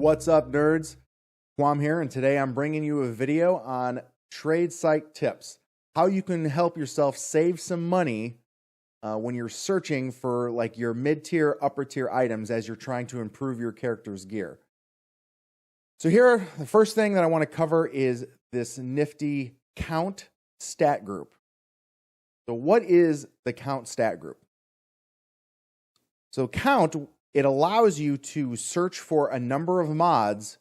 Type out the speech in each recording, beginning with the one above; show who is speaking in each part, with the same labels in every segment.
Speaker 1: What's up, nerds? Kwam here, and today I'm bringing you a video on trade site tips. How you can help yourself save some money when you're searching for like your mid-tier, upper-tier items as you're trying to improve your character's gear. So here, the first thing that I want to cover is this nifty count stat group. So what is the count stat group? So count, it allows you to search for a number of mods,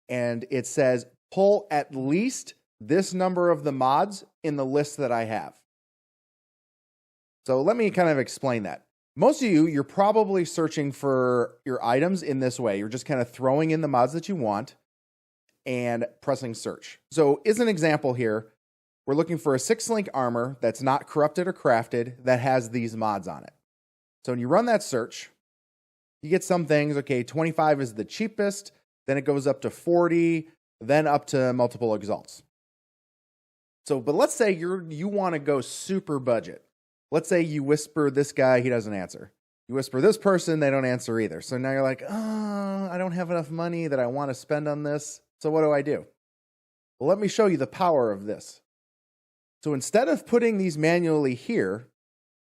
Speaker 1: and it says pull at least this number of the mods in the list that I have. So let me kind of explain that. Most of you, you're probably searching for your items in this way. You're just kind of throwing in the mods that you want and pressing search. So as an example here, we're looking for a 6-link armor that's not corrupted or crafted that has these mods on it. So when you run that search, you get some things. Okay, 25 is the cheapest, then it goes up to 40, then up to multiple exalts. So, but let's say you want to go super budget. Let's say you whisper this guy, he doesn't answer. You whisper this person, they don't answer either. So now you're like, oh, I don't have enough money that I want to spend on this. So what do? Well, let me show you the power of this. So instead of putting these manually here,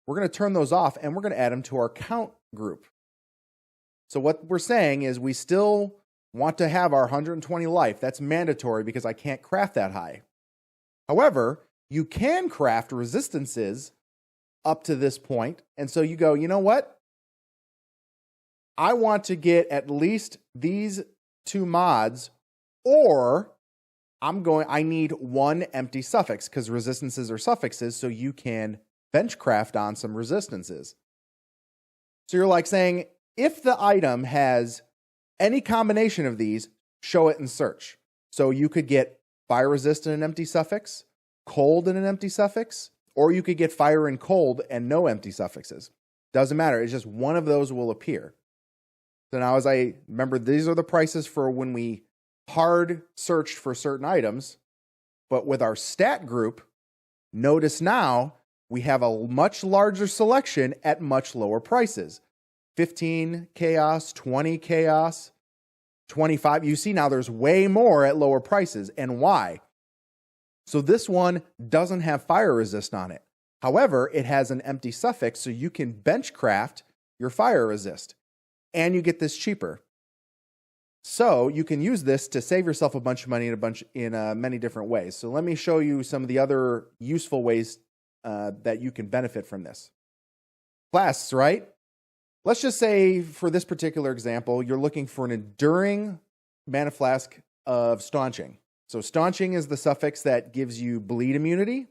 Speaker 1: we're going to turn those off and we're going to add them to our count group. So what we're saying is we still want to have our 120 life. That's mandatory because I can't craft that high. However, you can craft resistances up to this point. And so you go, you know what? I want to get at least these 2 mods, or I need 1 empty suffix because resistances are suffixes, so you can bench craft on some resistances. So you're like saying, if the item has any combination of these, show it in search. So you could get fire resist in an empty suffix, cold in an empty suffix, or you could get fire and cold and no empty suffixes. Doesn't matter. It's just one of those will appear. So now as I remember, these are the prices for when we hard searched for certain items. But with our stat group, notice now we have a much larger selection at much lower prices. 15 chaos, 20 chaos, 25. You see now there's way more at lower prices. And why? So this one doesn't have fire resist on it. However, it has an empty suffix, so you can bench craft your fire resist. And you get this cheaper. So you can use this to save yourself a bunch of money in many different ways. So let me show you some of the other useful ways that you can benefit from this. Class, right? Let's just say for this particular example, you're looking for an enduring mana flask of staunching. So staunching is the suffix that gives you bleed immunity,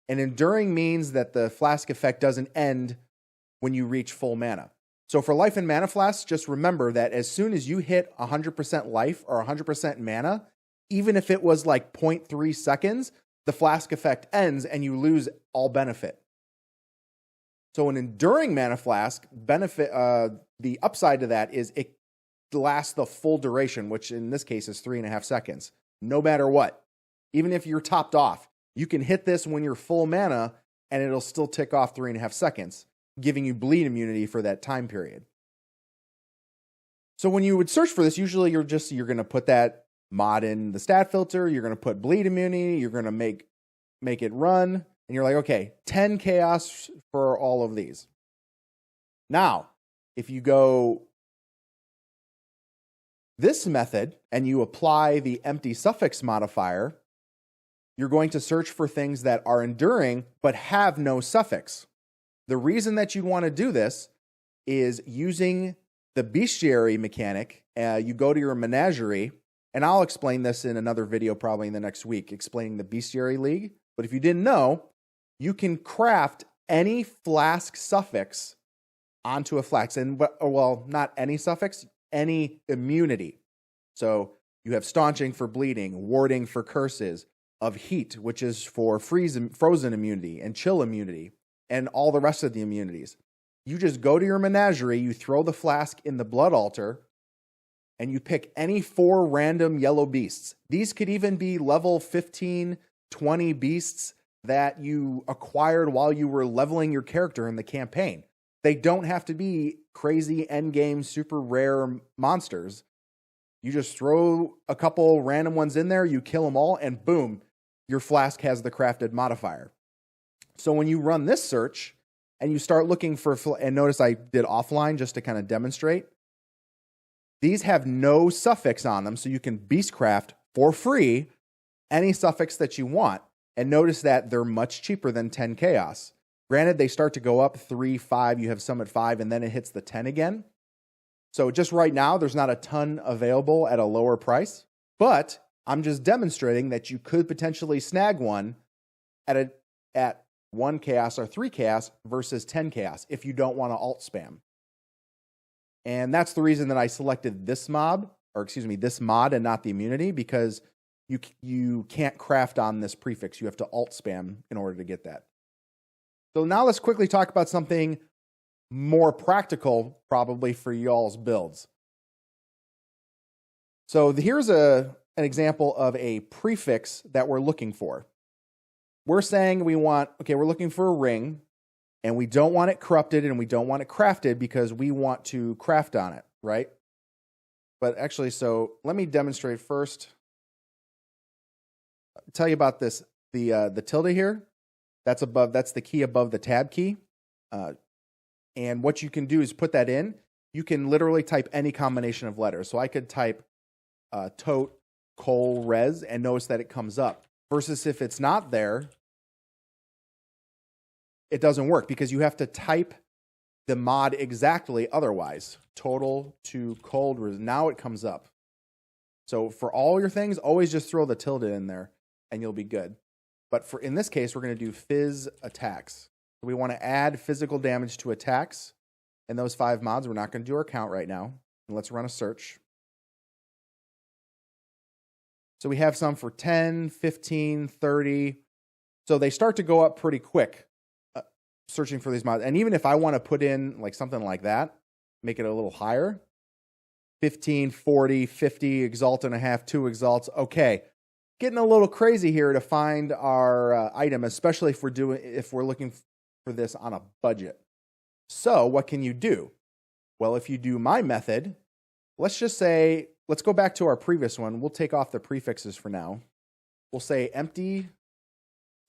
Speaker 1: and enduring means that the flask effect doesn't end when you reach full mana. So for life and mana flasks, just remember that as soon as you hit 100% life or 100% mana, even if it was like 0.3 seconds, the flask effect ends and you lose all benefit. So an enduring mana flask benefit, the upside to that is it lasts the full duration, which in this case is 3.5 seconds. No matter what. Even if you're topped off, you can hit this when you're full mana and it'll still tick off 3.5 seconds, giving you bleed immunity for that time period. So when you would search for this, usually you're going to put that mod in the stat filter, you're going to put bleed immunity, you're going to make it run, and you're like, okay, 10 chaos for all of these. Now, if you go this method and you apply the empty suffix modifier, you're going to search for things that are enduring but have no suffix. The reason that you'd want to do this is using the bestiary mechanic. You go to your menagerie, and I'll explain this in another video probably in the next week, explaining the bestiary league. But if you didn't know, you can craft any flask suffix onto a flask. And, well, not any suffix, any immunity. So you have staunching for bleeding, warding for curses, of heat, which is for frozen immunity, and chill immunity, and all the rest of the immunities. You just go to your menagerie, you throw the flask in the blood altar, and you pick any 4 random yellow beasts. These could even be level 15, 20 beasts that you acquired while you were leveling your character in the campaign. They don't have to be crazy endgame, super rare monsters. You just throw a couple random ones in there, you kill them all, and boom, your flask has the crafted modifier. So when you run this search and you start looking for, and notice I did offline just to kind of demonstrate, these have no suffix on them, so you can beastcraft for free any suffix that you want. And notice that they're much cheaper than 10 chaos. Granted, they start to go up 3, 5, you have some at 5, and then it hits the 10 again. So just right now, there's not a ton available at a lower price, but I'm just demonstrating that you could potentially snag one at 1 chaos or 3 chaos versus 10 chaos if you don't want to alt spam. And that's the reason that I selected this mod and not the immunity, because you can't craft on this prefix. You have to alt spam in order to get that. So now let's quickly talk about something more practical, probably for y'all's builds. So here's an example of a prefix that we're looking for. We're saying we're looking for a ring, and we don't want it corrupted and we don't want it crafted because we want to craft on it, right? But actually, so let me demonstrate first. I'll tell you about this. The tilde here, that's the key above the tab key. And what you can do is put that in. You can literally type any combination of letters. So I could type tote, col, res, and notice that it comes up. Versus if it's not there, it doesn't work because you have to type the mod exactly otherwise. Total to cold, now it comes up. So for all your things, always just throw the tilde in there and you'll be good. But in this case, we're going to do phys attacks. We want to add physical damage to attacks and those 5 mods. We're not going to do our count right now. And let's run a search. So we have some for 10, 15, 30. So they start to go up pretty quick searching for these mods. And even if I want to put in like something like that, make it a little higher, 15, 40, 50, exalt and a half, 2 exalts. Okay, getting a little crazy here to find our item, especially if we're looking for this on a budget. So what can you do? Well, if you do my method, let's go back to our previous one. We'll take off the prefixes for now. We'll say empty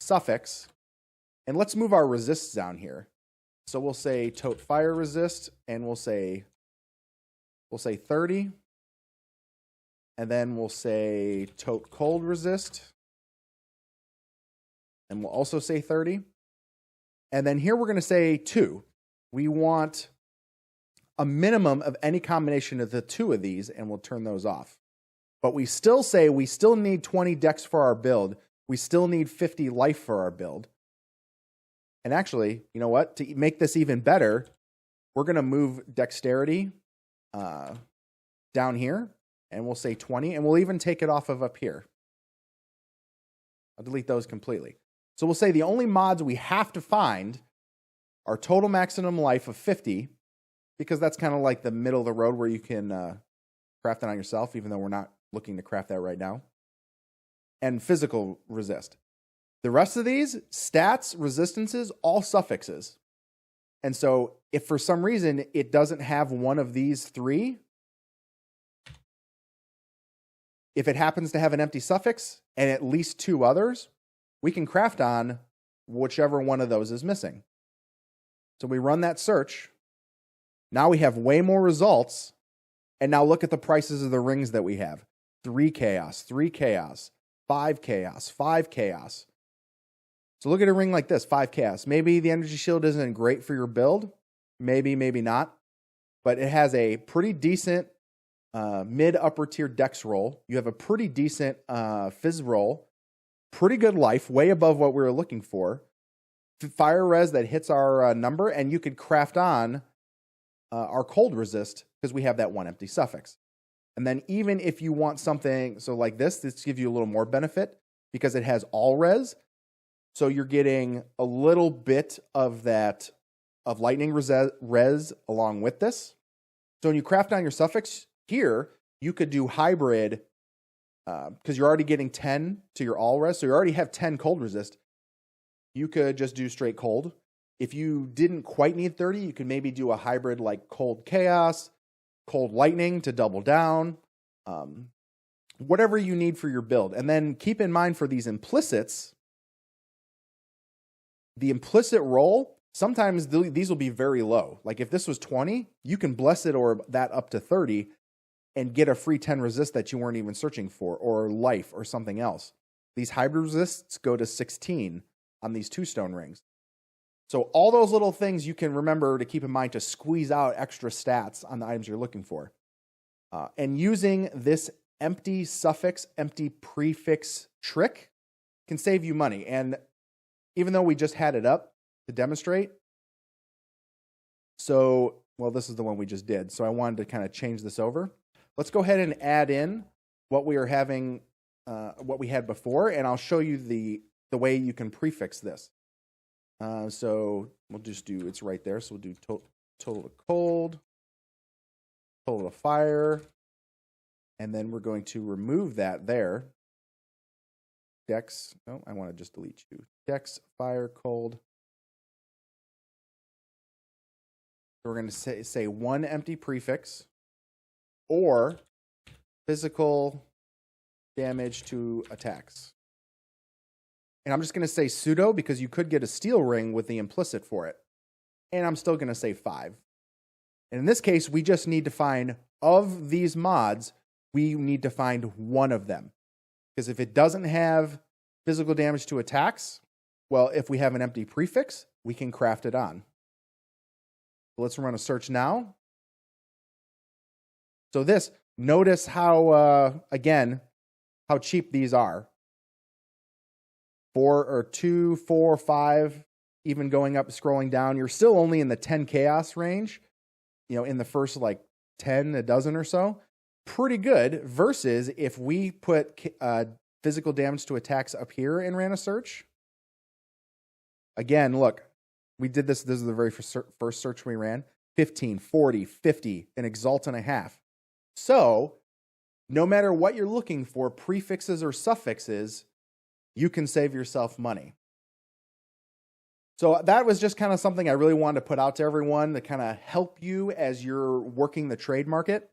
Speaker 1: suffix, and let's move our resists down here. So we'll say tote fire resist, and we'll say 30, and then we'll say tote cold resist, and we'll also say 30. And then here we're going to say 2. We want a minimum of any combination of the 2 of these, and we'll turn those off. But we still say we still need 20 dex for our build. We still need 50 life for our build. And actually, you know what? To make this even better, we're going to move dexterity down here, and we'll say 20, and we'll even take it off of up here. I'll delete those completely. So we'll say the only mods we have to find are total maximum life of 50, because that's kind of like the middle of the road where you can craft it on yourself, even though we're not looking to craft that right now, and physical resist. The rest of these, stats, resistances, all suffixes. And so if for some reason it doesn't have one of these 3, if it happens to have an empty suffix and at least 2 others, we can craft on whichever one of those is missing. So we run that search. Now we have way more results. And now look at the prices of the rings that we have. 3 chaos, 3 chaos, 5 chaos, 5 chaos. So look at a ring like this, 5 chaos. Maybe the energy shield isn't great for your build. Maybe, maybe not. But it has a pretty decent mid-upper tier dex roll. You have a pretty decent phys roll. Pretty good life, way above what we were looking for. Fire res that hits our number, and you could craft on our cold resist because we have that 1 empty suffix. And then even if you want something, so like this gives you a little more benefit because it has all res. So you're getting a little bit of that, of lightning res along with this. So when you craft on your suffix here, you could do hybrid because you're already getting 10 to your all res. So you already have 10 cold resist. You could just do straight cold. If you didn't quite need 30, you could maybe do a hybrid like cold chaos, cold lightning to double down. whatever you need for your build. And then keep in mind for these implicits, the implicit roll, sometimes these will be very low. Like if this was 20, you can bless it or that up to 30 and get a free 10 resist that you weren't even searching for, or life or something else. These hybrid resists go to 16 on these 2 stone rings. So all those little things you can remember to keep in mind to squeeze out extra stats on the items you're looking for. And using this empty suffix, empty prefix trick can save you money. And even though we just had it up to demonstrate, well, this is the one we just did. So I wanted to kind of change this over. Let's go ahead and add in what we are having, what we had before, and I'll show you the way you can prefix this. So we'll just do, it's right there. So we'll do total to cold, total to fire, and then we're going to remove that there. Dex, no, I want to just delete you. Dex, fire, cold. So we're going to say 1 empty prefix or physical damage to attacks. And I'm just going to say pseudo because you could get a steel ring with the implicit for it. And I'm still going to say 5. And in this case, we just need to find, of these mods, we need to find one of them. Because if it doesn't have physical damage to attacks, well, if we have an empty prefix, we can craft it on. So let's run a search now. So notice how, again, how cheap these are. 4 or 2, 4, 5, even going up, scrolling down, you're still only in the 10 chaos range, in the first like 10, a dozen or so. Pretty good, versus if we put physical damage to attacks up here and ran a search. Again, look, we did this is the very first search we ran. 15, 40, 50, an exalt and a half. So, no matter what you're looking for, prefixes or suffixes, you can save yourself money. So that was just kind of something I really wanted to put out to everyone to kind of help you as you're working the trade market.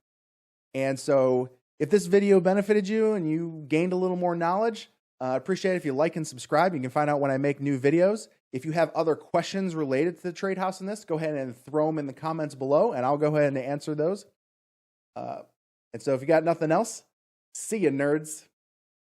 Speaker 1: And so if this video benefited you and you gained a little more knowledge, I appreciate it if you like and subscribe. You can find out when I make new videos. If you have other questions related to the trade house in this, go ahead and throw them in the comments below, and I'll go ahead and answer those. And so if you got nothing else, see ya, nerds.